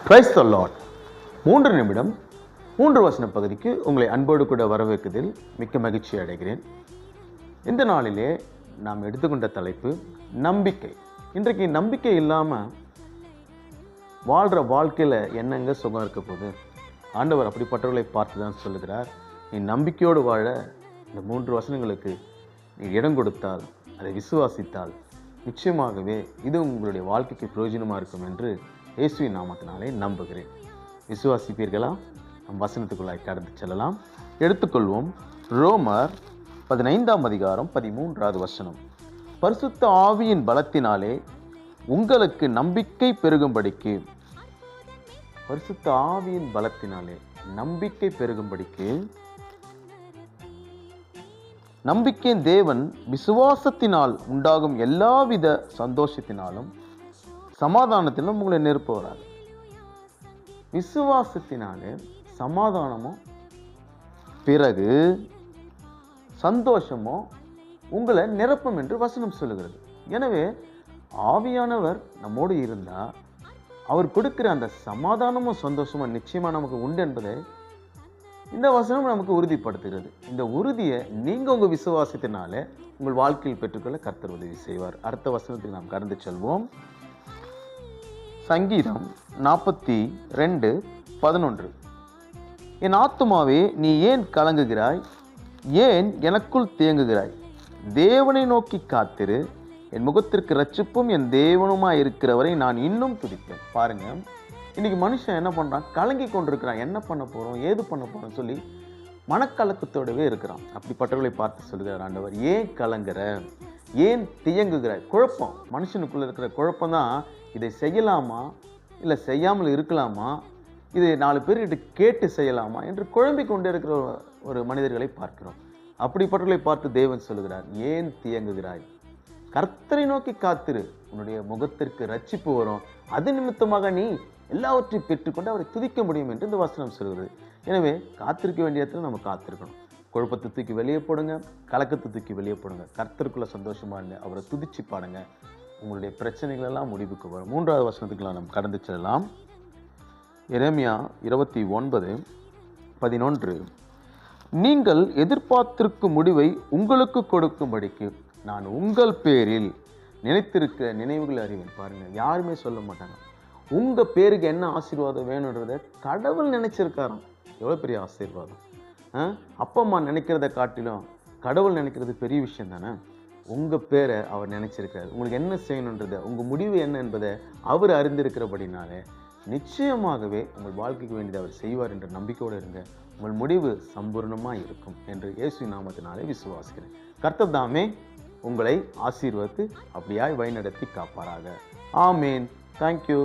Praise the Lord. 3 நிமிடம் 3 வசன பகுதிக்கு உங்களை அன்போடு கூட வரவேற்கதில் மிக்க மகிழ்ச்சி அடைகிறேன். இந்த நாளிலே நாம் எடுத்துக்கொண்ட தலைப்பு நம்பிக்கை. இன்றைக்கு நம்பிக்கை இல்லாமல் வாழ்கிற வாழ்க்கையில் என்னங்க சுகம் இருக்க போகுது? ஆண்டவர் அப்படிப்பட்டவர்களை பார்த்து தான் சொல்லுகிறார், நீ நம்பிக்கையோடு வாழ இந்த 3 வசனங்களுக்கு நீ இடம் கொடுத்தால், அதை விசுவாசித்தால் நிச்சயமாகவே இது உங்களுடைய வாழ்க்கைக்கு பிரயோஜனமாக இருக்கும் என்று இயேசுவின் நாமத்தினாலே நம்புகிறேன். விசுவாசிப்பீர்களா? நம் வசனத்துக்குள்ளாய் கடந்து செல்லலாம். எடுத்துக்கொள்வோம். ரோமர் 15ஆம் அதிகாரம் 13வது வசனம். பரிசுத்த ஆவியின் பலத்தினாலே உங்களுக்கு நம்பிக்கை பெருகும்படிக்கு, பரிசுத்த ஆவியின் பலத்தினாலே நம்பிக்கை பெருகும்படிக்கு, நம்பிக்கையின் தேவன் விசுவாசத்தினால் உண்டாகும் எல்லாவித சந்தோஷத்தினாலும் சமாதானத்திலும் உங்களை நிரப்புவார். விசுவாசத்தினாலே சமாதானமும் பிறகு சந்தோஷமோ உங்களை நிரப்பும் என்று வசனம் சொல்லுகிறது. எனவே ஆவியானவர் நம்மோடு இருந்தால் அவர் கொடுக்கிற அந்த சமாதானமும் சந்தோஷமும் நிச்சயமாக நமக்கு உண்டு என்பதை இந்த வசனம் நமக்கு உறுதிப்படுத்துகிறது. இந்த உறுதியை நீங்கள் உங்கள் விசுவாசத்தினால உங்கள் வாழ்க்கையில் பெற்றுக்கொள்ள கர்த்தர் உதவி செய்வார். அடுத்த வசனத்துக்கு நாம் கடந்து செல்வோம். சங்கீதம் 42:11. என் ஆத்துமாவே நீ ஏன் கலங்குகிறாய்? ஏன் எனக்குள் தேங்குகிறாய்? தேவனை நோக்கி காத்திரு, என் முகத்திற்கு ரட்சிப்பும் என் தேவனுமாய் இருக்கிறவரை நான் இன்னும் துதிப்பேன். பாருங்க, இன்னைக்கு மனுஷன் என்ன பண்றான்? கலங்கி கொண்டிருக்கிறான். என்ன பண்ண போறோம், ஏது பண்ண போறோம் சொல்லி மனக்கலக்கத்தோடவே இருக்கிறான். அப்படிப்பட்டவர்களை பார்த்து சொல்லுகிறார் ஆண்டவர், ஏன் கலங்குற? ஏன் தியங்குகிறாய்? குழப்பம், மனுஷனுக்குள்ள இருக்கிற குழப்பம் தான். இதை செய்யலாமா இல்லை செய்யாமல் இருக்கலாமா, இதை 4 பேர்கிட்ட கேட்டு செய்யலாமா என்று குழம்பிக் கொண்டே இருக்கிற ஒரு மனிதர்களை பார்க்கிறோம். அப்படிப்பட்டவர்களை பார்த்து தேவன் சொல்லுகிறார், ஏன் தியங்குகிறாய்? கர்த்தரை நோக்கி காத்திரு, உன்னுடைய முகத்திற்கு ரட்சிப்பு வரும். அது நிமித்தமாக நீ எல்லாவற்றையும் பெற்றுக்கொண்டு அவரை துதிக்க முடியும் என்று இந்த வசனம் சொல்கிறது. எனவே காத்திருக்க வேண்டிய இடத்துல நம்ம காத்திருக்கணும். குழப்பத்தை தூக்கி வெளியே போடுங்க, கலக்கத்தை தூக்கி வெளியே போடுங்க. கர்த்தருக்குள்ள சந்தோஷமா இருங்க, அவரை துதிச்சு பாடுங்க. உங்களுடைய பிரச்சனைகள் எல்லாம் முடிவுக்கு வரும். 3வது வசனத்துக்குலாம் நம்ம கடந்து செல்லலாம். எரேமியா 29:11. நீங்கள் எதிர்பார்த்திருக்கும் முடிவை உங்களுக்கு கொடுக்கும்படிக்கு நான் உங்கள் பேரில் நினைத்திருக்க நினைவுகள் அறிவேன். பாருங்க, யாருமே சொல்ல மாட்டாங்க உங்க பேருக்கு என்ன ஆசீர்வாதம் வேணுன்றத கடவுள் நினைச்சிருக்காராம். எவ்வளவு பெரிய ஆசீர்வாதம்! அப்பா அம்மா நினைக்கிறத காட்டிலும் கடவுள் நினைக்கிறது பெரிய விஷயம் தானே. உங்கள் பேரை அவர் நினைச்சிருக்காரு. உங்களுக்கு என்ன செய்யணுன்றதை, உங்கள் முடிவு என்ன என்பதை அவர் அறிந்திருக்கிறபடினாலே நிச்சயமாகவே உங்கள் வாழ்க்கைக்கு வேண்டியதை அவர் செய்வார் என்ற நம்பிக்கையோடு இருங்க. உங்கள் முடிவு சம்பூர்ணமாக இருக்கும் என்று இயேசுவின் நாமத்தினாலே விசுவாசிக்கிறேன். கர்த்தர் தாமே உங்களை ஆசீர்வதித்து அப்படியாய் வழிநடத்தி காப்பாராக. ஆமேன். தேங்க்யூ.